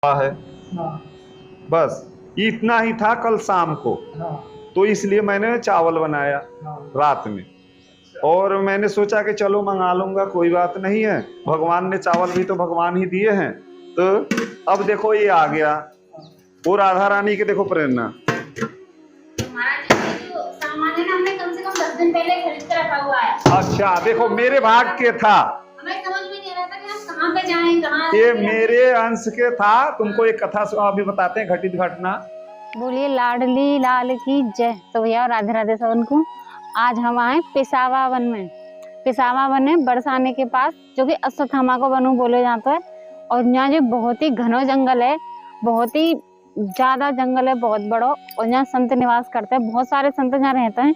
है। हाँ। बस इतना ही था कल शाम को। हाँ। तो इसलिए मैंने चावल बनाया हाँ। रात में। और मैंने सोचा कि चलो मंगा लूंगा, कोई बात नहीं है, भगवान ने चावल भी तो भगवान ही दिए हैं। तो अब देखो ये आ गया। वो राधा रानी के देखो प्रेरणा। महाराज जी जो सामान है ना, हमने कम से कम 10 दिन पहले खरीद कर रखा हुआ है। अच्छा देखो मेरे भाग के था। हमें समझ में नहीं आ रहा था कि हम कहाँ पे जाएं, कहाँ ये मेरे अंश के था। तुमको एक कथा अभी बताते हैं, घटित घटना। बोलिए लाडली लाल की जय। तो भैया राधे राधे सबन को। आज हम आए पिसावा वन में। पिसावा वन है बरसाने के पास, जो कि अश्वत्थामा को वनु बोले जाता है। और यहाँ जो बहुत ही घना जंगल है, बहुत ही ज्यादा जंगल है, बहुत बड़ा। और यहाँ संत निवास करते हैं, बहुत सारे संत यहाँ रहते हैं।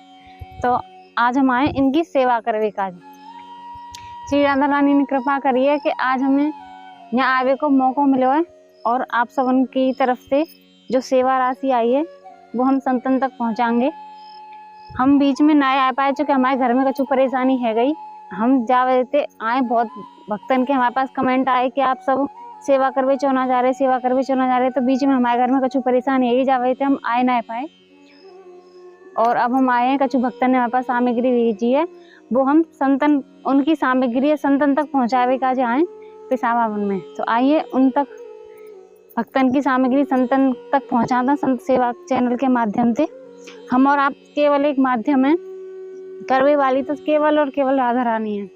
तो आज हम आए इनकी सेवा करने का। श्री राधा रानी ने कृपा करी है कि आज हमें यहाँ आवे को मौका मिलो है। और आप सबन की तरफ से जो सेवा राशि आई है वो हम संतन तक पहुँचाएंगे। हम बीच में ना आ पाए क्योंकि हमारे घर में कुछ परेशानी है गई। हम जा देते आए, बहुत भक्तन के हमारे पास कमेंट आए कि आप सब सेवा करवे चौना जा रहे, सेवा करवे चौना जा रहे। तो बीच में हमारे घर में कुछ परेशानी है, जा रहे थे, हम आए ना पाए। और अब हम आए हैं, कुछ भक्तन ने हमारे पास सामग्री भेजी है, वो हम संतन उनकी सामग्री संतन तक पहुँचावे का जाए पिसावा वन में। तो आइए उन तक भक्तन की सामग्री संतन तक पहुँचाता संत सेवा चैनल के माध्यम से। हम और आप केवल एक माध्यम है, करवे वाली तो केवल और केवल राधा रानी है।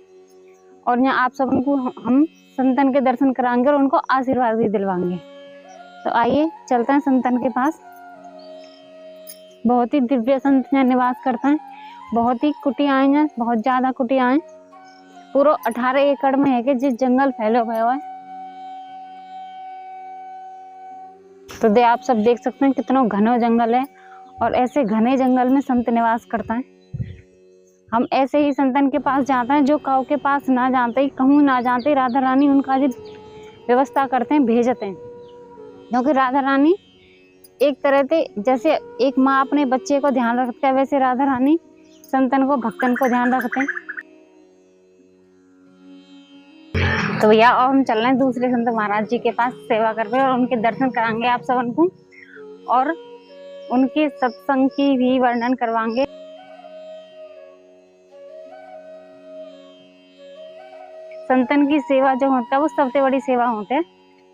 और यहाँ आप सबको हम संतन के दर्शन कराएंगे और उनको आशीर्वाद भी दिलवाएंगे। तो आइए चलते हैं संतन के पास। बहुत ही दिव्य संत यहाँ निवास करते हैं। बहुत ही कुटियाँ हैं, बहुत ज्यादा कुटियाँ हैं। पूरा 18 एकड़ में है कि जिस जंगल फैले हुए है। तो दे आप सब देख सकते हैं कितना घना जंगल है। और ऐसे घने जंगल में संत निवास करता है। हम ऐसे ही संतन के पास जाते हैं जो काऊ के पास ना जाते, कहूँ ना जाते, राधा रानी उनका जो व्यवस्था करते हैं, भेजते हैं। क्योंकि राधा रानी एक तरह से जैसे एक माँ अपने बच्चे को ध्यान रखते है, वैसे राधा रानी संतन को भक्तन को ध्यान रखते हैं। तो भैया और हम चल रहे हैं दूसरे संत महाराज जी के पास सेवा करके, और उनके दर्शन कराएंगे आप सबन को, और उनके सत्संग की भी वर्णन करवाएंगे। संतन की सेवा जो होता है वो सबसे बड़ी सेवा होती है।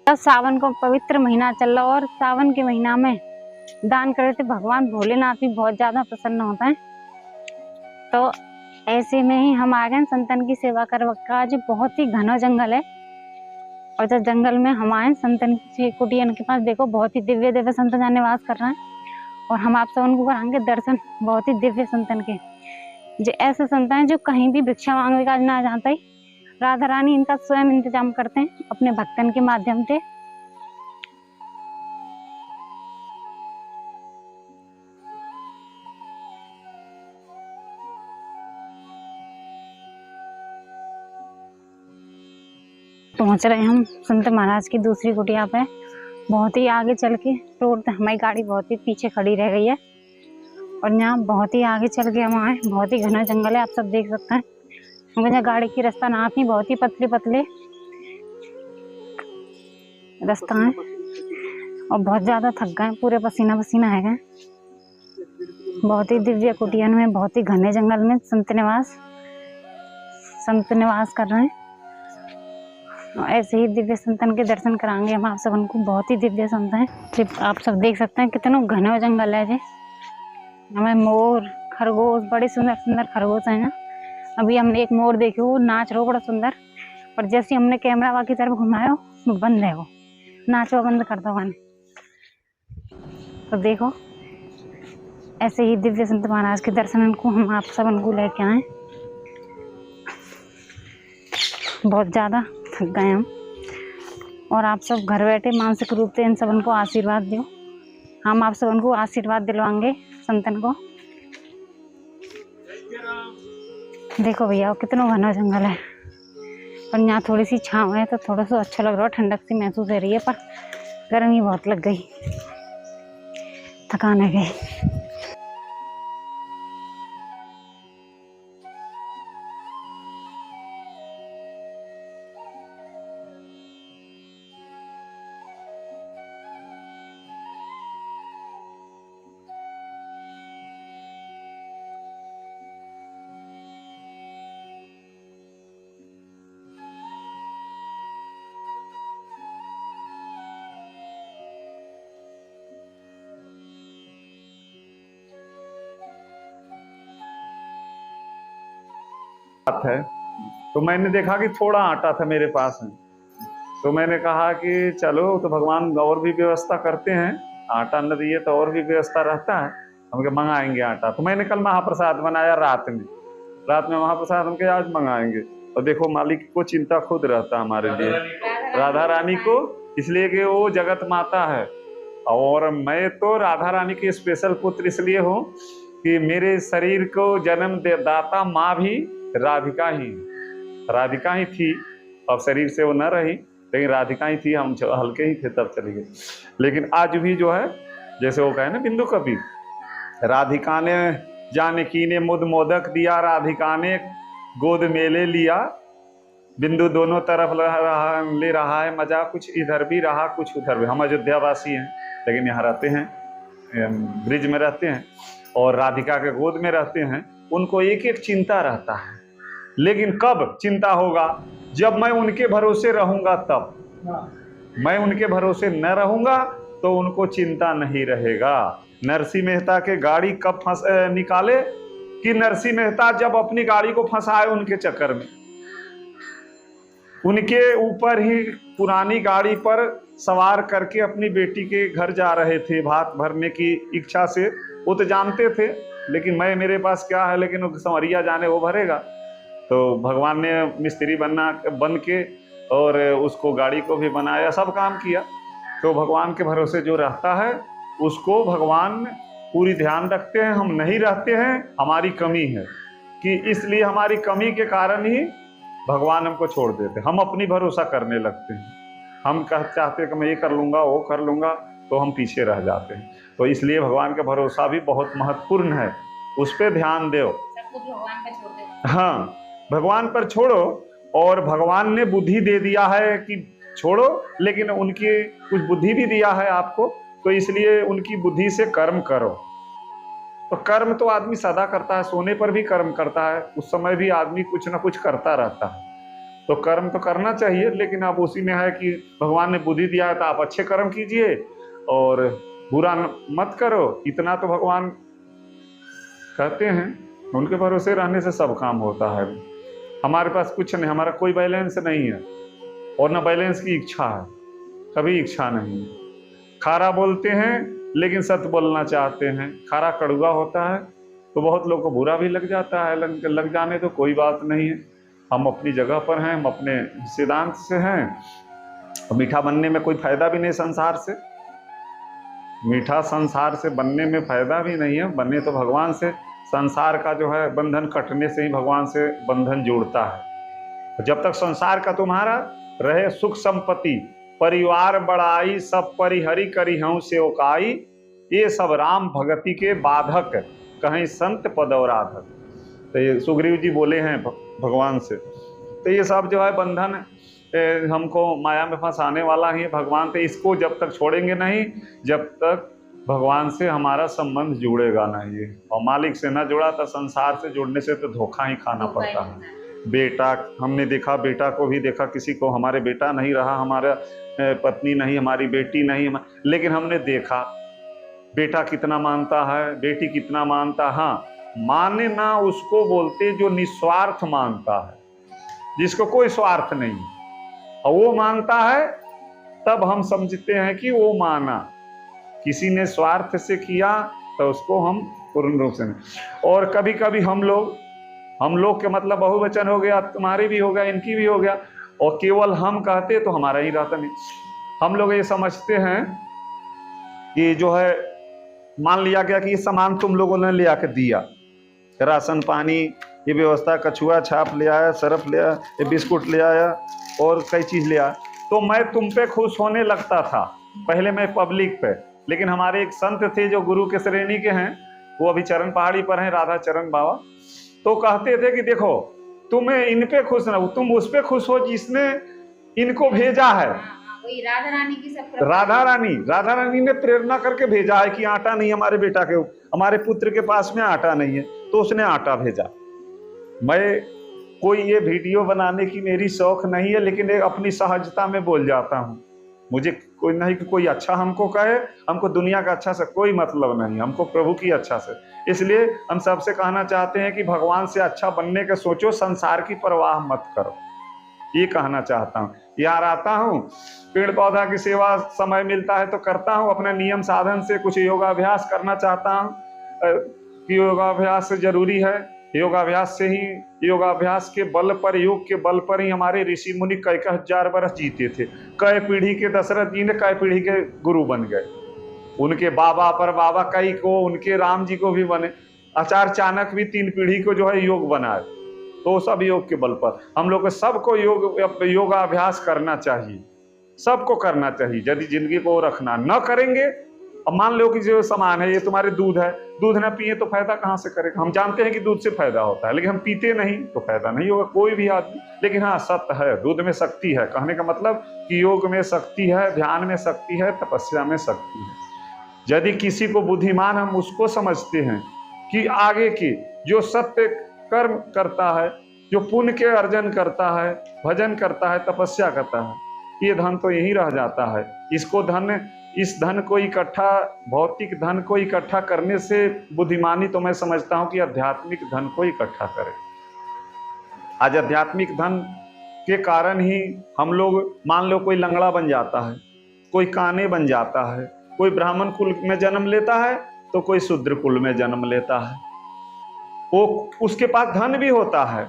जब सावन को पवित्र महीना चल रहा, और सावन के महीना में दान करे तो भगवान भोलेनाथ भी बहुत ज्यादा प्रसन्न होता है। तो ऐसे में ही हम आ गए संतन की सेवा करवा। जो बहुत ही घना जंगल है, और जब जंगल में हम आए संतन की कुटिया के पास, देखो बहुत ही दिव्य दिव्य संत जहाँ निवास कर रहे हैं। और हम आप सब उनको कराएंगे दर्शन, बहुत ही दिव्य संतन के। जो ऐसे संत हैं जो कहीं भी भिक्षा मांगने का ना जाता ही, राधा रानी इनका स्वयं इंतजाम करते हैं अपने भक्तन के माध्यम से। पहुंच रहे हैं हम संत महाराज की दूसरी कुटिया पे। बहुत ही आगे चल के रोड, हमारी गाड़ी बहुत ही पीछे खड़ी रह गई है। और यहाँ बहुत ही आगे चल के हम आए, बहुत ही घना जंगल है, आप सब देख सकते हैं। मुझे गाड़ी की रास्ता ना थी, बहुत ही पतले पतले रास्ता है। और बहुत ज्यादा थक गए, पूरे पसीना पसीना है गए। बहुत ही दिव्य कुटियन में, बहुत ही घने जंगल में संत निवास कर रहे हैं। और ऐसे ही दिव्य संतन के दर्शन कराएंगे हम आप सबन को। बहुत ही दिव्य संत हैं, आप सब देख सकते हैं कितना घना जंगल है। हमें मोर खरगोश, बड़े सुंदर सुंदर खरगोश हैं। अभी हमने एक मोर देखे, वो नाच रहा बड़ा सुंदर। और जैसे हमने कैमरा वहाँ की तरफ घुमाया, वो बंद है, वो नाचवा बंद कर दो। तो देखो ऐसे ही दिव्य संत महाराज के दर्शन को हम आप सब उनको लेके आए। बहुत ज्यादा थक गए हम। और आप सब घर बैठे मानसिक रूप से इन सब उनको आशीर्वाद दो। हम आप सब उनको आशीर्वाद दिलवाएंगे संतन को। देखो भैया कितना घना जंगल है, और यहाँ थोड़ी सी छाँव है तो थोड़ा सा अच्छा लग रहा है, ठंडक सी महसूस हो रही है। पर गर्मी बहुत लग गई, थकान है गई। बात है, तो मैंने देखा कि थोड़ा आटा था मेरे पास में, तो मैंने कहा कि चलो तो भगवान और भी व्यवस्था करते हैं, आटा न दिए तो और भी व्यवस्था रहता है, हम मंगाएंगे आटा। तो मैंने कल महाप्रसाद बनाया रात में महाप्रसाद हम आज मंगाएंगे। और देखो मालिक को चिंता खुद रहता हमारे लिए, राधा रानी को, इसलिए कि वो जगत माता है। और मैं तो राधा रानी के स्पेशल पुत्र इसलिए हूँ कि मेरे शरीर को जन्म दाता माँ भी राधिका ही थी। अब शरीर से वो न रही, लेकिन राधिका ही थी, हम हल्के ही थे तब चली गई। लेकिन आज भी जो है, जैसे वो कहे ना बिंदु कवि, राधिका ने जानकी ने मुद मोदक दिया, राधिका ने गोद में ले लिया, बिंदु दोनों तरफ ले रहा है मजा, कुछ इधर भी रहा कुछ उधर भी। हम अयोध्या वासी हैं, लेकिन यहाँ रहते हैं, ब्रिज में रहते हैं और राधिका के गोद में रहते हैं। उनको एक एक चिंता रहता है, लेकिन कब चिंता होगा? जब मैं उनके भरोसे रहूंगा तब। मैं उनके भरोसे न रहूंगा तो उनको चिंता नहीं रहेगा। नरसिंह मेहता के गाड़ी कब निकाले कि नरसिंह मेहता जब अपनी गाड़ी को फंसाए उनके चक्कर में, उनके ऊपर ही पुरानी गाड़ी पर सवार करके अपनी बेटी के घर जा रहे थे भात भरने की इच्छा से। वो तो जानते थे, लेकिन मेरे पास क्या है, लेकिन संवरिया जाने वो भरेगा। तो भगवान ने मिस्त्री बन के और उसको गाड़ी को भी बनाया, सब काम किया। तो भगवान के भरोसे जो रहता है उसको भगवान पूरी ध्यान रखते हैं। हम नहीं रहते हैं, हमारी कमी है कि इसलिए हमारी कमी के कारण ही भगवान हमको छोड़ देते। हम अपनी भरोसा करने लगते हैं, हम चाहते हैं कि मैं ये कर लूँगा वो कर लूँगा, तो हम पीछे रह जाते हैं। तो इसलिए भगवान का भरोसा भी बहुत महत्वपूर्ण है, उस पर ध्यान दो। सब कुछ भगवान पर छोड़ दो। हाँ, भगवान पर छोड़ो। और भगवान ने बुद्धि दे दिया है कि छोड़ो, लेकिन उनकी कुछ बुद्धि भी दिया है आपको, तो इसलिए उनकी बुद्धि से कर्म करो। तो कर्म तो आदमी सदा करता है, सोने पर भी कर्म करता है, उस समय भी आदमी कुछ ना कुछ करता रहता है। तो कर्म तो करना चाहिए, लेकिन आप उसी में है कि भगवान ने बुद्धि दिया है तो आप अच्छे कर्म कीजिए और बुरा मत करो। इतना तो भगवान कहते हैं, उनके भरोसे रहने से सब काम होता है। हमारे पास कुछ नहीं, हमारा कोई बैलेंस नहीं है और ना बैलेंस की इच्छा है, कभी इच्छा नहीं है। खारा बोलते हैं लेकिन सत्य बोलना चाहते हैं। खारा कड़वा होता है तो बहुत लोगों को बुरा भी लग जाता है, लग जाने तो कोई बात नहीं है। हम अपनी जगह पर हैं, हम अपने सिद्धांत से हैं। मीठा बनने में कोई फायदा भी नहीं संसार से, मीठा संसार से बनने में फायदा भी नहीं है, बने तो भगवान से। संसार का जो है बंधन कटने से ही भगवान से बंधन जोड़ता है। जब तक संसार का तुम्हारा रहे सुख संपत्ति, परिवार बड़ाई, सब परिहरि करिहूँ सेवकाई, ये सब राम भगति के बाधक, कहीं संत पद और आधक। तो ये सुग्रीव जी बोले हैं भगवान से। तो ये सब जो है बंधन हमको माया में फंसाने वाला ही है भगवान। तो इसको जब तक छोड़ेंगे नहीं, जब तक भगवान से हमारा संबंध जुड़ेगा नहीं। और मालिक से ना जुड़ा तो संसार से जुड़ने से तो धोखा ही खाना पड़ता है। बेटा हमने देखा, बेटा को भी देखा, किसी को हमारे बेटा नहीं रहा, हमारा पत्नी नहीं, हमारी बेटी नहीं, लेकिन हमने देखा बेटा कितना मानता है, बेटी कितना मानता है। हाँ, माने ना उसको बोलते जो निस्वार्थ मानता है, जिसको कोई स्वार्थ नहीं, और वो मानता है तब हम समझते हैं कि वो माना। किसी ने स्वार्थ से किया तो उसको हम पूर्ण रूप से नहीं। और कभी कभी हम लोग के मतलब बहुवचन हो गया, तुम्हारी भी हो गया, इनकी भी हो गया, और केवल हम कहते तो हमारा ही रहता नहीं। हम लोग ये समझते हैं कि जो है मान लिया गया कि ये सामान तुम लोगों ने ले आकर दिया, राशन पानी, ये व्यवस्था, कछुआ छाप ले आया, सरफ ले आया, ये बिस्कुट ले आया और कई चीज़ ले आया, तो मैं तुम पे खुश होने लगता था पहले, मैं पब्लिक पे। लेकिन हमारे एक संत थे जो गुरु के श्रेणी के हैं, वो अभी चरण पहाड़ी पर हैं, राधा चरण बाबा, तो कहते थे कि देखो तुम्हें इन पे खुश ना हो, तुम उस पे खुश हो जिसने इनको भेजा है। वही राधा रानी की सब राधा रानी ने प्रेरणा करके भेजा है कि आटा नहीं हमारे बेटा के, हमारे पुत्र के पास में आटा नहीं है, तो उसने आटा भेजा। मैं कोई ये वीडियो बनाने की मेरी शौक नहीं है, लेकिन एक अपनी सहजता में बोल जाता हूँ। मुझे कोई नहीं कि कोई अच्छा हमको कहे, हमको दुनिया का अच्छा से कोई मतलब नहीं, हमको प्रभु की अच्छा से। इसलिए हम सबसे कहना चाहते हैं कि भगवान से अच्छा बनने के सोचो, संसार की परवाह मत करो, ये कहना चाहता हूँ। यार आता हूँ, पेड़ पौधा की सेवा समय मिलता है तो करता हूँ, अपने नियम साधन से कुछ योगाभ्यास करना चाहता हूँ कि योगाभ्यास जरूरी है। योगाभ्यास से ही, योगाभ्यास के बल पर, योग के बल पर ही हमारे ऋषि मुनि कई हजार बरस जीते थे। कई पीढ़ी के दशरथ जी ने कई पीढ़ी के गुरु बन गए, उनके बाबा पर बाबा कई को, उनके राम जी को भी बने। आचार्य चाणक्य भी 3 पीढ़ी को जो है योग बनाए, तो सब योग के बल पर। हम लोग को सबको योगाभ्यास करना चाहिए, सबको करना चाहिए। यदि जिंदगी को रखना न करेंगे, अब मान लो कि जो सामान है ये तुम्हारे दूध है, दूध ना पिए तो फायदा कहाँ से करेगा। हम जानते हैं कि दूध से फायदा होता है, लेकिन हम पीते नहीं तो फायदा नहीं होगा कोई भी आदमी। लेकिन हाँ, सत्य है, दूध में शक्ति है। कहने का मतलब कि योग में शक्ति है, ध्यान में शक्ति है, तपस्या में शक्ति है। यदि किसी को बुद्धिमान हम उसको समझते हैं कि आगे की जो सत्य कर्म करता है, जो पुण्य के अर्जन करता है, भजन करता है, तपस्या करता है, ये धन तो यही रह जाता है। इस धन को इकट्ठा, भौतिक धन को इकट्ठा करने से बुद्धिमानी तो मैं समझता हूं कि आध्यात्मिक धन को इकट्ठा करें। आज आध्यात्मिक धन के कारण ही हम लोग, मान लो कोई लंगड़ा बन जाता है, कोई काने बन जाता है, कोई ब्राह्मण कुल में जन्म लेता है तो कोई शूद्र कुल में जन्म लेता है। वो उसके पास धन भी होता है,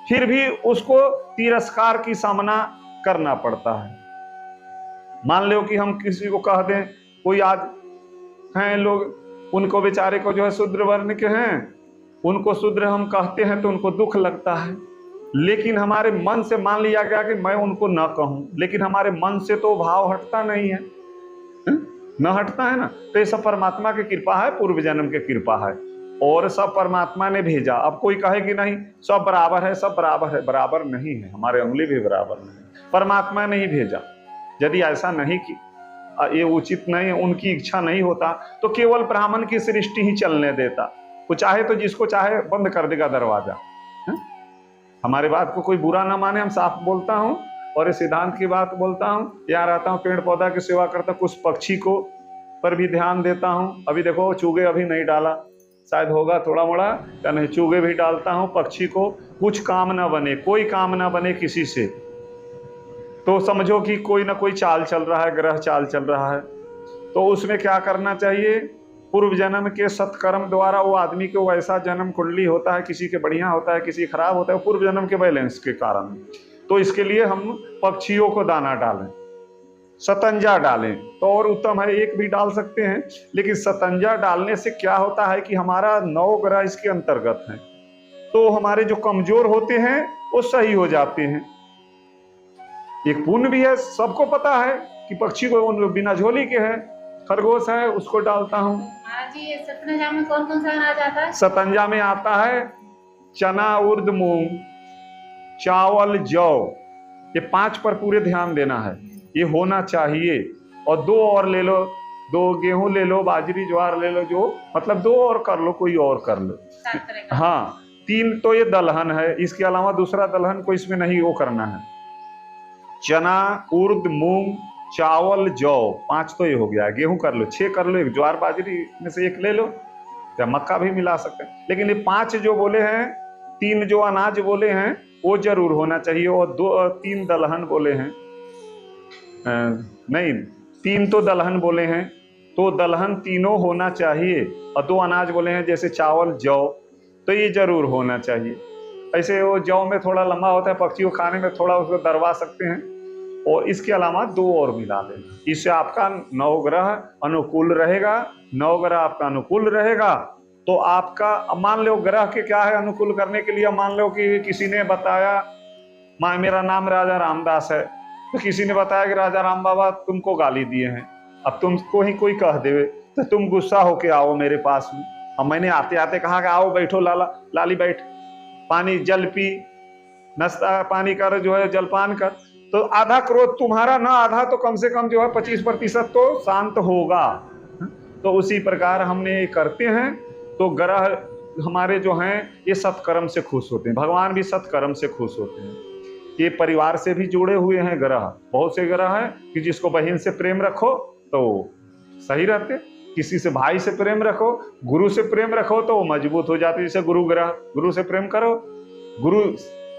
फिर भी उसको तिरस्कार की सामना करना पड़ता है। मान लो कि हम किसी को कह दें, कोई आज हैं लोग, उनको बेचारे को जो है शूद्र वर्ण के हैं, उनको शूद्र हम कहते हैं तो उनको दुख लगता है, लेकिन हमारे मन से मान लिया गया कि मैं उनको न कहूं, लेकिन हमारे मन से तो भाव हटता नहीं है, न हटता है ना। तो ये सब परमात्मा की कृपा है, पूर्व जन्म की कृपा है, और सब परमात्मा ने भेजा। अब कोई कहे कि नहीं सब बराबर है, सब बराबर है, बराबर नहीं है, हमारे उंगली भी बराबर नहीं, परमात्मा ने ही भेजा। यदि ऐसा नहीं कि ये उचित नहीं, उनकी इच्छा नहीं होता तो केवल ब्राह्मण की सृष्टि ही चलने देता। वो चाहे तो जिसको चाहे बंद कर देगा दरवाजा। हमारे बात को कोई बुरा ना माने, हम साफ बोलता हूँ और इस सिद्धांत की बात बोलता हूँ। यहाँ रहता हूँ, पेड़ पौधा की सेवा करता, कुछ पक्षी को पर भी ध्यान देता हूँ। अभी देखो चूगे अभी नहीं डाला, शायद होगा थोड़ा मोड़ा या नहीं, चूगे भी डालता हूँ। पक्षी को कुछ काम ना बने, कोई काम ना बने किसी से, तो समझो कि कोई ना कोई चाल चल रहा है, ग्रह चाल चल रहा है। तो उसमें क्या करना चाहिए, पूर्व जन्म के सत्कर्म द्वारा वो आदमी को वैसा जन्म कुंडली होता है, किसी के बढ़िया होता है, किसी खराब होता है, पूर्व जन्म के बैलेंस के कारण। तो इसके लिए हम पक्षियों को दाना डालें, सतंजा डालें तो और उत्तम है। एक भी डाल सकते हैं, लेकिन सतंजा डालने से क्या होता है कि हमारा 9 ग्रह इसके अंतर्गत हैं, तो हमारे जो कमजोर होते हैं वो सही हो जाते हैं। एक पुण्य भी है, सबको पता है कि पक्षी को बिना झोली के है, खरगोश है, उसको डालता हूँ। महाराज जी, ये सतंजा में कौन कौन सा अनाज आता है? सतंजा में आता है चना, उर्द, मूंग, चावल, जौ, ये 5 पर पूरे ध्यान देना है, ये होना चाहिए। और 2 और ले लो, 2 गेहूं ले लो, बाजरी ज्वार ले लो, जो मतलब 2 और कर लो, कोई और कर लो। 7 तरह का। हाँ, 3 तो ये दलहन है, इसके अलावा दूसरा दलहन को इसमें नहीं वो करना है। चना, उर्द, मूंग, चावल, जौ, 5 तो ये हो गया। गेहूं कर लो, 6 कर लो, एक ज्वार बाजरी में से 1 ले लो, या मक्का भी मिला सकते हैं। लेकिन ये 5 जो बोले हैं, 3 जो अनाज बोले हैं वो जरूर होना चाहिए, और 3 दलहन बोले हैं, नहीं 3 तो दलहन बोले हैं, तो दलहन तीनों होना चाहिए। और 2 अनाज बोले हैं जैसे चावल, जौ, तो ये जरूर होना चाहिए। ऐसे वो जौ में थोड़ा लंबा होता है, पक्षियों खाने में थोड़ा उसको दरवा सकते हैं, और इसके अलावा 2 और मिला लेना। इससे आपका 9 ग्रह अनुकूल रहेगा। 9 ग्रह आपका अनुकूल रहेगा तो आपका, मान लो ग्रह के क्या है अनुकूल करने के लिए, मान लो कि किसी ने बताया, मेरा नाम राजा रामदास है, तो किसी ने बताया कि राजा राम बाबा तुमको गाली दिए हैं। अब तुमको ही कोई कह देवे तो तुम गुस्सा होके आओ मेरे पास में। अब मैंने आते आते कहा कि आओ बैठो लाला, लाली बैठ, पानी जल पी, नाश्ता पानी कर, जो है जलपान कर, तो आधा क्रोध तुम्हारा, ना आधा तो कम से कम जो है 25% तो शांत होगा। तो उसी प्रकार हमने ये करते हैं, तो ग्रह हमारे जो हैं ये सत्कर्म से खुश होते हैं, भगवान भी सत्कर्म से खुश होते हैं। ये परिवार से भी जुड़े हुए हैं ग्रह, बहुत से ग्रह हैं कि जिसको बहन से प्रेम रखो तो सही रहते, किसी से भाई से प्रेम रखो, गुरु से प्रेम रखो तो वो मजबूत हो जाते। जैसे गुरु ग्रह, गुरु से प्रेम करो, गुरु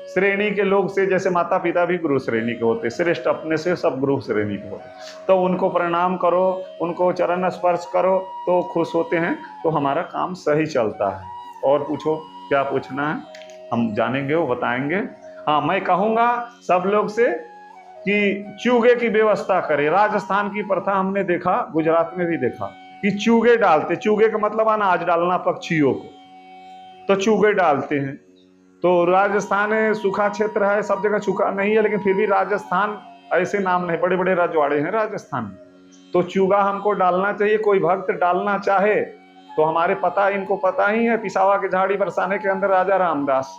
श्रेणी के लोग से, जैसे माता पिता भी गुरु श्रेणी के होते, श्रेष्ठ अपने से सब गुरु श्रेणी के होते, तो उनको प्रणाम करो, उनको चरण स्पर्श करो तो खुश होते हैं, तो हमारा काम सही चलता है। और पूछो क्या पूछना है, हम जानेंगे, वो बताएंगे। हाँ, मैं कहूँगा सब लोग से कि चूगे की व्यवस्था करें। राजस्थान की प्रथा हमने देखा, गुजरात में भी देखा कि चूगे डालते, चूगे का मतलब अनाज डालना पक्षियों को, तो चूगे डालते हैं। तो राजस्थान सूखा क्षेत्र है, सब जगह सूखा नहीं है, लेकिन फिर भी राजस्थान ऐसे नाम नहीं, बड़े बड़े रजवाड़े हैं राजस्थान में, तो चूगा हमको डालना चाहिए। कोई भक्त डालना चाहे तो हमारे पता, इनको पता ही है, पिसावा के झाड़ी बरसाने के अंदर राजा रामदास,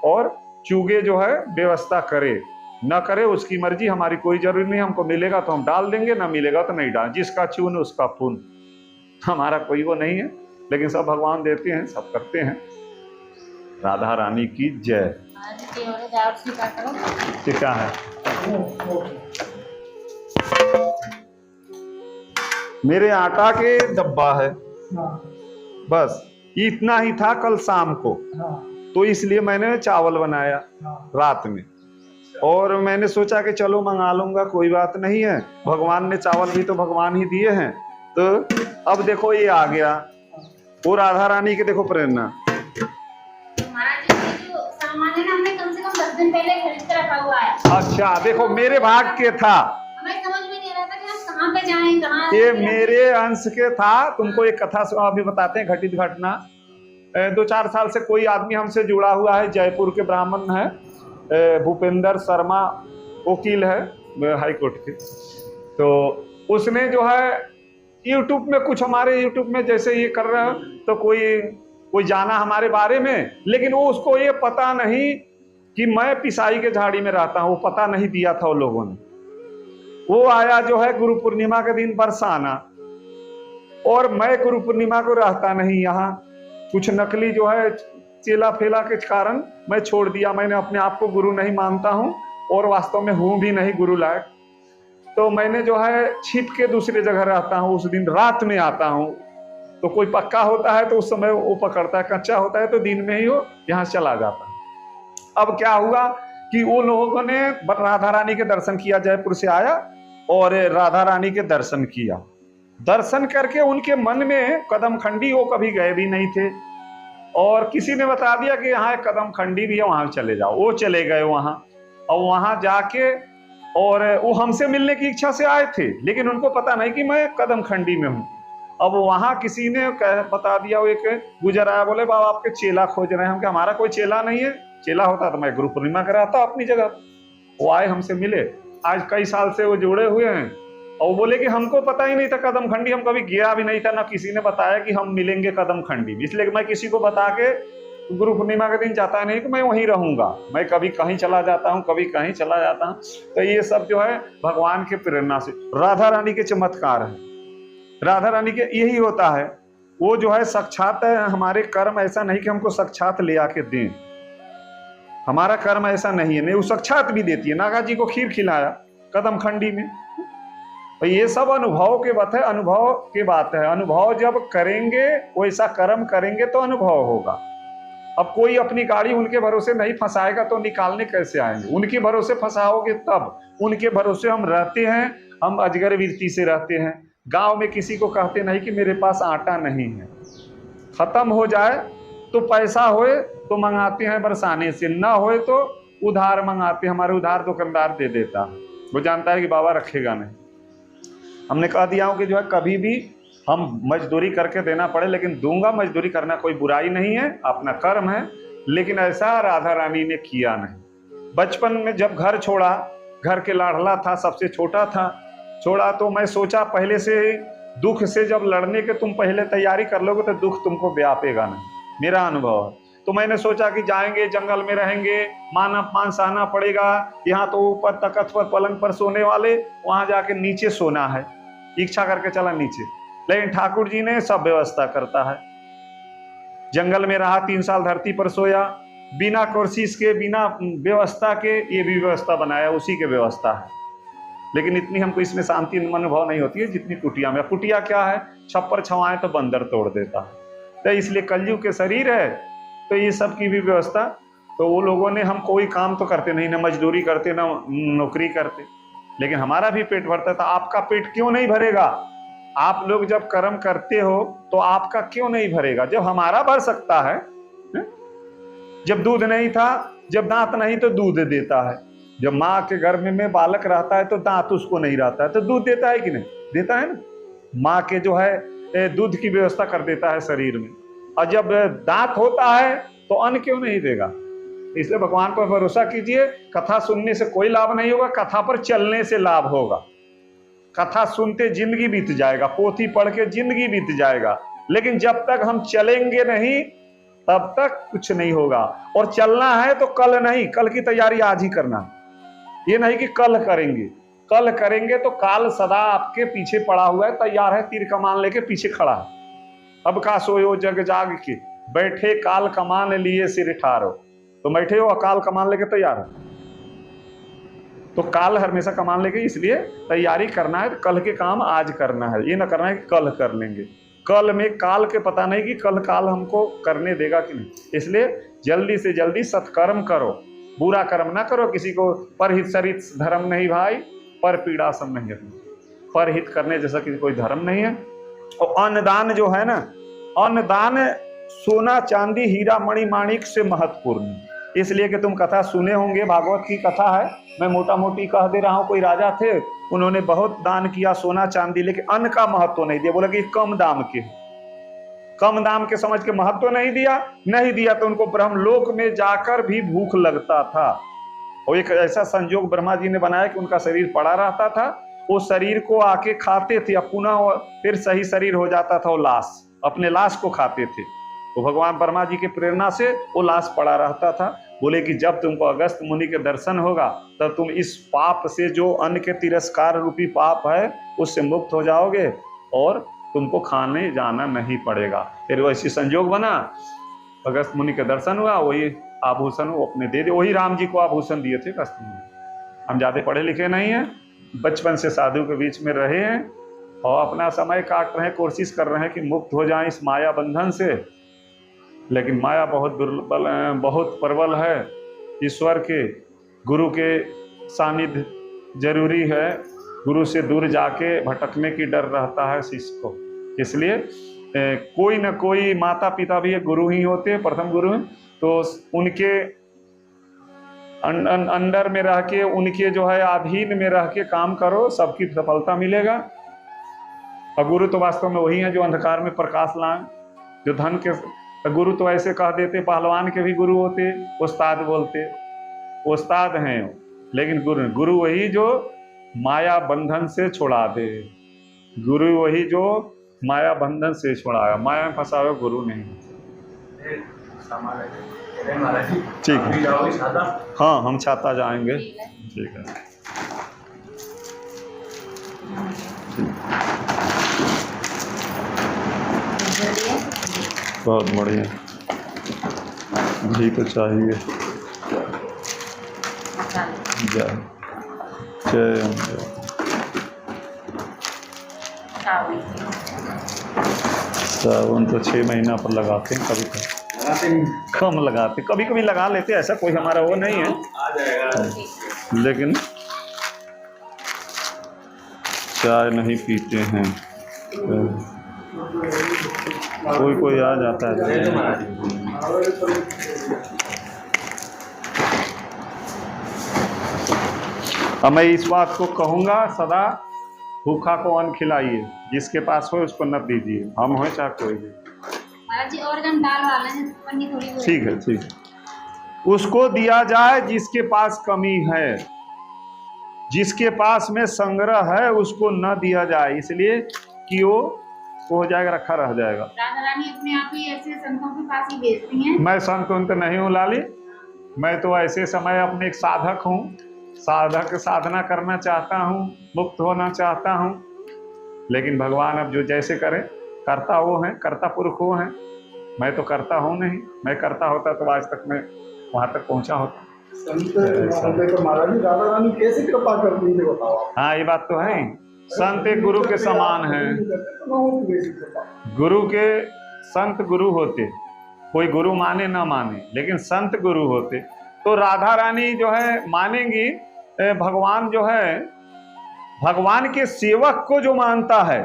और चूगे जो है व्यवस्था करे, न करे उसकी मर्जी, हमारी कोई जरूरी नहीं। हमको मिलेगा तो हम डाल देंगे, ना मिलेगा तो नहीं डाल, जिसका चून उसका पुन, हमारा कोई वो नहीं है, लेकिन सब भगवान देते हैं, सब करते हैं। राधा रानी की जय। क्या है, मेरे आटा के डब्बा है, बस इतना ही था कल शाम को, तो इसलिए मैंने चावल बनाया रात में, और मैंने सोचा कि चलो मंगा लूंगा, कोई बात नहीं है, भगवान ने चावल भी तो भगवान ही दिए हैं। तो अब देखो ये आ गया, वो राधा रानी के देखो प्रेरणा। महाराज जी जो सामान है ना, हमने कम से कम 10 दिन पहले खरीद कर रखा हुआ है। अच्छा, देखो मेरे भाग के था, हमें समझ में नहीं आ रहा था कि हम कहाँ पे जाएं, कहाँ। ये मेरे अंश के था। तुमको एक कथा अभी बताते हैं, घटित घटना। 2-4 साल से कोई आदमी हमसे जुड़ा हुआ है, जयपुर के ब्राह्मण है, भूपेंद्र शर्मा, वकील है हाई कोर्ट के। तो उसने जो है यूट्यूब में कुछ, हमारे यूट्यूब में जैसे ये कर रहे हो, तो कोई जाना हमारे बारे में, लेकिन वो उसको ये पता नहीं कि मैं पिसाई के झाड़ी में रहता हूँ, वो पता नहीं दिया था वो लोगों ने। वो आया जो है गुरु पूर्णिमा के दिन बरसाना, और मैं गुरु पूर्णिमा को रहता नहीं यहाँ, कुछ नकली जो है चेला फेला के कारण मैं छोड़ दिया। मैंने अपने आप को गुरु नहीं मानता हूँ, और वास्तव में हूँ भी नहीं गुरु लायक। तो मैंने जो है छिप के दूसरी जगह रहता हूँ, उस दिन रात में आता हूँ। तो कोई पक्का होता है तो उस समय वो पकड़ता है, कच्चा होता है तो दिन में ही वो यहाँ चला जाता है। अब क्या हुआ कि वो लोगों ने राधा रानी के दर्शन किया, जयपुर से आया और राधा रानी के दर्शन किया। दर्शन करके उनके मन में कदम खंडी, वो कभी गए भी नहीं थे, और किसी ने बता दिया कि यहाँ एक कदम खंडी भी है, वहां चले जाओ। वो चले गए वहां, और वहां जाके, और वो हमसे मिलने की इच्छा से आए थे, लेकिन उनको पता नहीं कि मैं कदम खंडी में हूँ। अब वहां किसी ने बता दिया, वो एक गुजर आया, बोले बाबा आपके चेला खोज रहे हैं। हम, हमारा कोई चेला नहीं है, चेला होता तो मैं गुरु पूर्णिमा कराता अपनी जगह। वो आए, हमसे मिले, आज कई साल से वो जुड़े हुए हैं, और बोले कि हमको पता ही नहीं था कदम खंडी, हम कभी गया भी नहीं था, ना किसी ने बताया कि हम मिलेंगे कदम खंडी, इसलिए मैं किसी को बता के गुरु पूर्णिमा के दिन जाता नहीं कि मैं वहीं रहूंगा। मैं कभी कहीं चला जाता हूँ, कभी कहीं चला जाता हूँ। तो ये सब जो है भगवान के प्रेरणा से, राधा रानी के चमत्कार है। राधा रानी के यही होता है, वो जो है साक्षात है। हमारे कर्म ऐसा नहीं कि हमको साक्षात ले आके दें, हमारा कर्म ऐसा नहीं है, नहीं वो साक्षात भी देती है। नागा जी को खीर खिलाया कदम खंडी में। तो ये सब अनुभव के बात है, अनुभव की बात है। अनुभव जब करेंगे, वैसा कर्म करेंगे तो अनुभव होगा। अब कोई अपनी गाड़ी उनके भरोसे नहीं फंसाएगा तो निकालने कैसे आएंगे? उनके भरोसे फंसाओगे तब। उनके भरोसे हम रहते हैं, हम अजगर वृत्ति से रहते हैं। गांव में किसी को कहते नहीं कि मेरे पास आटा नहीं है, खत्म हो जाए तो पैसा होए तो मंगाते हैं बरसाने से, ना होए तो उधार मंगाते। हमारे उधार दुकानदार दे देता, वो जानता है कि बाबा रखेगा नहीं। हमने कह दिया हूँ कि जो है कभी भी हम मजदूरी करके देना पड़े, लेकिन दूंगा। मजदूरी करना कोई बुराई नहीं है, अपना कर्म है, लेकिन ऐसा राधा रानी ने किया नहीं। बचपन में जब घर छोड़ा, घर के लाडला था, सबसे छोटा था, छोड़ा तो मैं सोचा पहले से दुख से जब लड़ने के तुम पहले तैयारी कर लोगे तो दुख तुमको व्यापेगा नहीं, मेरा अनुभव है। तो मैंने सोचा कि जाएंगे, जंगल में रहेंगे, मान अपमान सहना पड़ेगा। यहाँ तो ऊपर तख्त पर पलंग पर सोने वाले, वहां जाके नीचे सोना है। इच्छा करके चला नीचे, लेकिन ठाकुर जी ने सब व्यवस्था करता है। जंगल में रहा, 3 साल धरती पर सोया, बिना कोशिश के, बिना व्यवस्था के ये भी व्यवस्था बनाया, उसी के व्यवस्था है। लेकिन इतनी हमको इसमें शांति अनुभव नहीं होती है जितनी कुटिया में। कुटिया क्या है, छप्पर छवाएं तो बंदर तोड़ देता है। तो इसलिए कलयुग के शरीर है, तो ये सब की भी व्यवस्था। तो वो लोगों ने, हम कोई काम तो करते नहीं, ना मजदूरी करते ना नौकरी करते, लेकिन हमारा भी पेट भरता था। आपका पेट क्यों नहीं भरेगा? आप लोग जब कर्म करते हो तो आपका क्यों नहीं भरेगा? जब हमारा भर सकता है। जब दूध नहीं था, जब दांत नहीं तो दूध देता है। जब माँ के गर्भ में बालक रहता है तो दांत उसको नहीं रहता है तो दूध देता है कि नहीं? देता है ना। माँ के जो है दूध की व्यवस्था कर देता है शरीर में। और जब दांत होता है तो अन्न क्यों नहीं देगा? इसलिए भगवान पर भरोसा कीजिए। कथा सुनने से कोई लाभ नहीं होगा, कथा पर चलने से लाभ होगा। कथा सुनते जिंदगी बीत जाएगा, पोथी पढ़ के जिंदगी बीत जाएगा, लेकिन जब तक हम चलेंगे नहीं तब तक कुछ नहीं होगा। और चलना है तो कल नहीं, कल की तैयारी आज ही करना। ये नहीं कि कल करेंगे, कल करेंगे तो काल सदा आपके पीछे पड़ा हुआ है, तैयार है, तीर कमान लेके पीछे खड़ा है। अब का सोयो जग जाग के, बैठे काल कमान लिए सिर ठारो। तो बैठे हो काल कमान लेके तैयार है। तो काल हमेशा कमान लेके, इसलिए तैयारी करना है। कल के काम आज करना है, ये ना करना है कि कल कर लेंगे। कल में काल के पता नहीं कि कल काल हमको करने देगा कि नहीं। इसलिए जल्दी से जल्दी सत्कर्म करो, बुरा कर्म ना करो। किसी को परहित सरित धर्म नहीं भाई, पर पीड़ा सम नहीं है। परहित करने जैसा किसी कोई धर्म नहीं है। और अन्नदान जो है ना, अन्नदान सोना चांदी हीरा मणि माणिक से महत्वपूर्ण। इसलिए कि तुम कथा सुने होंगे, भागवत की कथा है, मैं मोटा मोटी कह दे रहा हूँ। कोई राजा थे, उन्होंने बहुत दान किया सोना चांदी, लेकिन अन्न का महत्व नहीं दिया। बोला कि कम दाम के, कम दाम के समझ के महत्व नहीं दिया तो उनको ब्रह्मलोक में जाकर भी भूख लगता था। और एक ऐसा संजोग ब्रह्मा जी ने बनाया कि उनका शरीर पड़ा रहता था, वो शरीर को आके खाते थे, अब पुनः फिर सही शरीर हो जाता था। वो लाश, अपने लाश को खाते थे। तो भगवान ब्रह्मा जी की प्रेरणा से वो लाश पड़ा रहता था। बोले कि जब तुमको अगस्त मुनि के दर्शन होगा तब तुम इस पाप से, जो अन्न के तिरस्कार रूपी पाप है, उससे मुक्त हो जाओगे और तुमको खाने जाना नहीं पड़ेगा। फिर वैसी संजोग बना, अगस्त मुनि के दर्शन हुआ, वही आभूषण वो अपने दे दे। वही राम जी को आभूषण दिए थे अगस्त मुनि। हम ज्यादा पढ़े लिखे नहीं हैं, बचपन से साधु के बीच में रहे हैं और अपना समय काट रहे हैं, कोशिश कर रहे हैं कि मुक्त हो जाएं इस माया बंधन से। लेकिन माया बहुत दुर्बल, बहुत प्रबल है। ईश्वर के, गुरु के सानिध्य जरूरी है। गुरु से दूर जाके भटकने की डर रहता है शिष्य को। इसलिए कोई न कोई, माता पिता भी एक गुरु ही होते हैं, प्रथम गुरु हैं, तो उनके अंडर में रह के, उनके जो है अधीन में रह के काम करो, सबकी सफलता मिलेगा। और गुरु तो वास्तव में वही है जो अंधकार में प्रकाश लाएं। जो धन के गुरु तो ऐसे कह देते, पहलवान के भी गुरु होते, उस्ताद बोलते, उस्ताद हैं, लेकिन गुरु वही जो माया बंधन से छुड़ा दे। गुरु वही जो माया बंधन से छुड़ाया, माया में फंसा हुआ गुरु नहीं। ठीक है, हाँ हम छाता जाएंगे। ठीक है, बहुत बढ़िया। घी तो चाहिए। जय जय। साबुन तो 6 महीना पर लगाते हैं, कभी कम लगाते, कभी कभी लगा लेते, ऐसा कोई हमारा वो नहीं है। लेकिन चाय नहीं पीते हैं, कोई आ जाता है। अब मैं इस बात को कहूंगा, सदा भूखा को अन्न खिलाइए, जिसके पास हो उसको न दीजिए, हम हो चाहे कोई भी। महाराज जी और जन दाल वाले हैं, पन्नी थोड़ी बहुत। ठीक है, ठीक है। उसको दिया जाए जिसके पास कमी है, जिसके पास में संग्रह है उसको न दिया जाए, इसलिए कि वो हो जाएगा, रखा रह जाएगा। राधा रानी अपने आप ही ऐसे संतों के पास ही भेजती हैं। मैं संत तो नहीं हूँ लाली, मैं तो ऐसे समय अपने एक साधक हूँ। साधक साधना करना चाहता हूँ, मुक्त होना चाहता हूँ, लेकिन भगवान अब जो जैसे करे, करता वो है, कर्ता पुरुष वो है। मैं तो करता हूँ नहीं, मैं करता होता तो आज तक मैं वहां तक पहुंचा होता। संत महाराज तो महाराज जी राधा रानी कैसे कृपा करती है बताओ आप। हाँ, ये बात तो है। संत एक गुरु के समान है। गुरु के संत गुरु होते, कोई गुरु माने ना माने, लेकिन संत गुरु होते। तो राधा रानी जो है मानेंगी, भगवान जो है, भगवान के सेवक को जो मानता है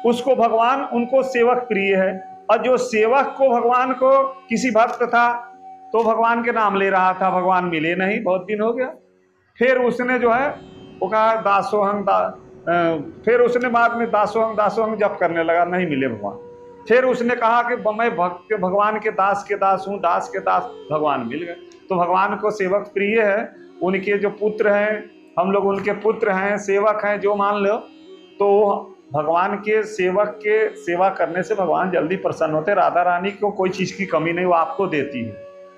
उसको भगवान, उनको सेवक प्रिय है। और जो सेवक को भगवान को, किसी भक्त था तो भगवान के नाम ले रहा था, भगवान मिले नहीं, बहुत दिन हो गया, फिर उसने जो है वो कहा दासोहं फिर उसने बाद में दासोहं दासोहं जप करने लगा, नहीं मिले भगवान। फिर उसने कहा कि मैं भक्त भगवान के दास हूँ, दास के दास, भगवान मिल गए। तो भगवान को सेवक प्रिय है। उनके जो पुत्र हैं, हम लोग उनके पुत्र हैं, सेवक हैं, जो मान लो, तो भगवान के सेवक के सेवा करने से भगवान जल्दी प्रसन्न होते। राधा रानी को कोई चीज की कमी नहीं, वो आपको देती है,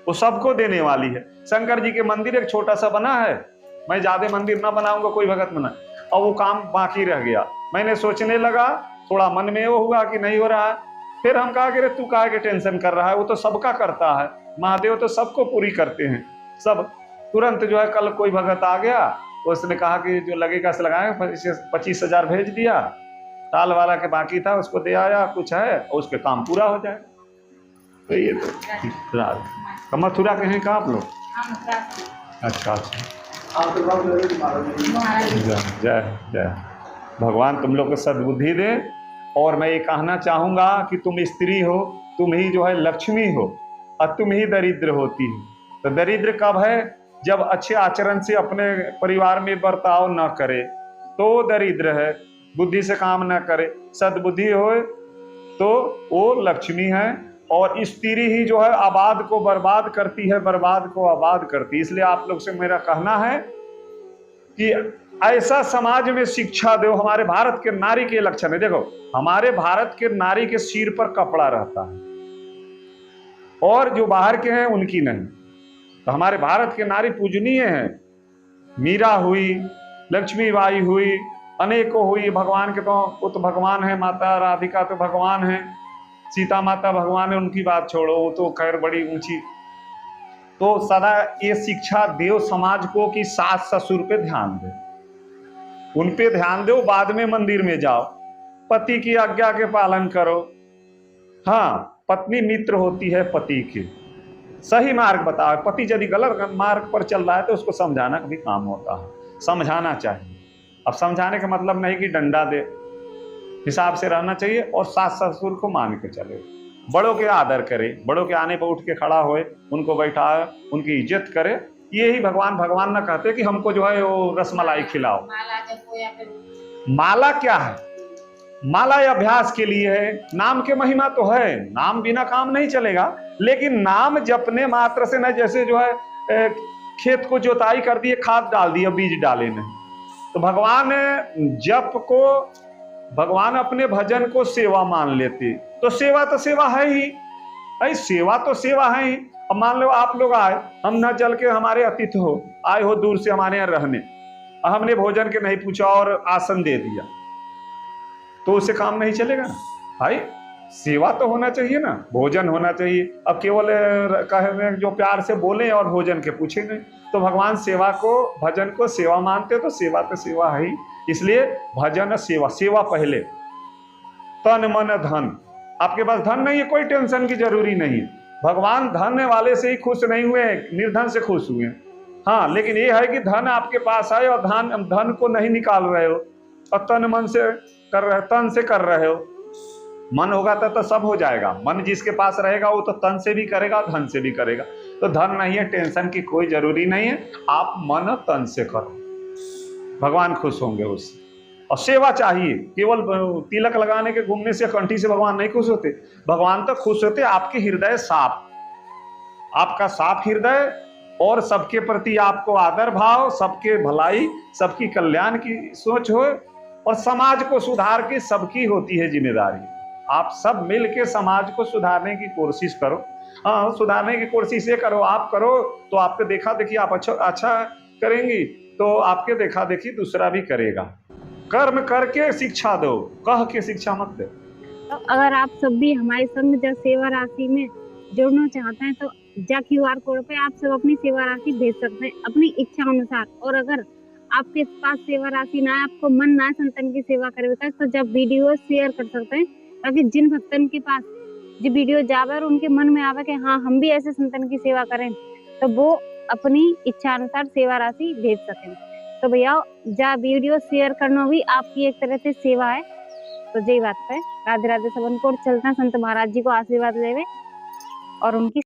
वो सबको देने वाली है। शंकर जी के मंदिर एक छोटा सा बना है, मैं ज्यादा मंदिर ना बनाऊंगा, कोई भगत बना, और वो काम बाकी रह गया। मैंने सोचने लगा, थोड़ा मन में वो हुआ कि नहीं हो रहा है, फिर हम कहा कि तू काहे के टेंशन कर रहा है, वो तो सबका करता है, महादेव तो सबको पूरी करते हैं सब। तुरंत जो है कल कोई भगत आ गया, उसने कहा कि जो लगेगा से लगाए, 25,000 भेज दिया, टाल वाला के बाकी था उसको दे आया, कुछ है और उसके काम पूरा हो जाए। तो ये तो मथुरा के हैं, कहाँ आप लोग? अच्छा अच्छा, जय जय। भगवान तुम लोग को सद्बुद्धि दे। और मैं ये कहना चाहूँगा कि तुम स्त्री हो, तुम ही जो है लक्ष्मी हो, और तुम ही दरिद्र होती हो। तो दरिद्र कब है? जब अच्छे आचरण से अपने परिवार में बर्ताव न करे तो दरिद्र है, बुद्धि से काम न करे। सद्बुद्धि हो तो वो लक्ष्मी है। और स्त्री ही जो है आबाद को बर्बाद करती है, बर्बाद को आबाद करती है। इसलिए आप लोग से मेरा कहना है कि ऐसा समाज में शिक्षा दो। हमारे भारत के नारी के लक्षण है, देखो हमारे भारत के नारी के सिर पर कपड़ा रहता है और जो बाहर के हैं उनकी नहीं। तो हमारे भारत के नारी पूजनीय हैं। मीरा हुई, लक्ष्मीबाई हुई, अनेकों हुई। भगवान के तो वो तो भगवान है, माता राधिका तो भगवान है, सीता माता भगवान है, उनकी बात छोड़ो, वो तो खैर बड़ी ऊंची। तो सदा ये शिक्षा देव समाज को कि सास ससुर पे ध्यान दे, उन पे ध्यान दो, बाद में मंदिर में जाओ, पति की आज्ञा के पालन करो। हाँ, पत्नी मित्र होती है पति की, सही मार्ग बताओ। पति यदि गलत मार्ग पर चल रहा है तो उसको समझाना भी काम होता है, समझाना चाहिए। अब समझाने का मतलब नहीं कि डंडा दे, हिसाब से रहना चाहिए। और सास ससुर को मान के चले, बड़ों के आदर करे, बड़ों के आने पर उठ के खड़ा होए, उनको बैठाए, उनकी इज्जत करे। यही भगवान ना कहते कि हमको जो है वो रसमलाई खिलाओ। माला क्या है? माला अभ्यास के लिए है, नाम के महिमा तो है, नाम बिना काम नहीं चलेगा। लेकिन नाम जपने मात्र से न, जैसे जो है खेत को जोताई कर दिए, खाद डाल दिए, बीज डाले नहीं। तो भगवान जप को, भगवान अपने भजन को सेवा मान लेते। तो सेवा तो सेवा है ही, भाई सेवा तो सेवा है ही। अब मान लो आप लोग आए, हम न चल के, हमारे अतिथि हो, आए हो दूर से हमारे यहाँ रहने, हमने भोजन के नहीं पूछा और आसन दे दिया, तो उससे काम नहीं चलेगा ना भाई। सेवा तो होना चाहिए ना, भोजन होना चाहिए। अब केवल कहे जो प्यार से बोले और भोजन के पूछे नहीं। तो भगवान सेवा को, भजन को सेवा मानते, तो सेवा तो सेवा है ही। इसलिए भजन सेवा, सेवा पहले, तन मन धन। आपके पास धन नहीं है, कोई टेंशन की जरूरी नहीं है। भगवान धन वाले से ही खुश नहीं हुए, निर्धन से खुश हुए। हाँ, लेकिन ये है कि धन आपके पास है और धन को नहीं निकाल रहे हो, और तन मन से कर रहे, तन से कर रहे हो। मन होगा तो सब हो जाएगा। मन जिसके पास रहेगा वो तो तन से भी करेगा, धन से भी करेगा। तो धन नहीं है, टेंशन की कोई जरूरी नहीं है। आप मन तन से करो, भगवान खुश होंगे उससे। और सेवा चाहिए, केवल तिलक लगाने के, घूमने से, कंठी से भगवान नहीं खुश होते। भगवान तो खुश होते आपके हृदय साफ, आपका साफ हृदय, और सबके प्रति आपको आदर भाव, सबके भलाई, सबकी कल्याण की सोच हो, और समाज को सुधार की सबकी होती है जिम्मेदारी। आप सब मिल के समाज को सुधारने की कोशिश करो। हाँ, सुधारने की कोशिश ये करो, आप करो तो आपके देखा देखी आप अच्छा करेंगी, तो आपके देखा देखी दूसरा भी करेगा। कर्म करके शिक्षा दो, कह के शिक्षा मत दो। तो अगर आप सब भी हमारे संग जन सेवा राशि में जुड़ना चाहते हैं तो जा QR कोड पे आप सब अपनी सेवा राशि भेज सकते हैं अपनी इच्छा अनुसार। और अगर आपके पास सेवा राशि ना है, आपको मन ना है संतन की सेवा करे का, तो जब वीडियो शेयर कर सकते हैं, ताकि जिन भक्तन के पास जो वीडियो जावे और उनके मन में आवे कि हाँ हम भी ऐसे संतन की सेवा करें, तो वो अपनी इच्छा अनुसार सेवा राशि भेज सकें। तो भैया जा वीडियो शेयर करना भी आपकी एक तरह से सेवा है। तो यही बात है। राधे राधे सबन को। चलते हैं संत महाराज जी को आशीर्वाद लेवे और उनकी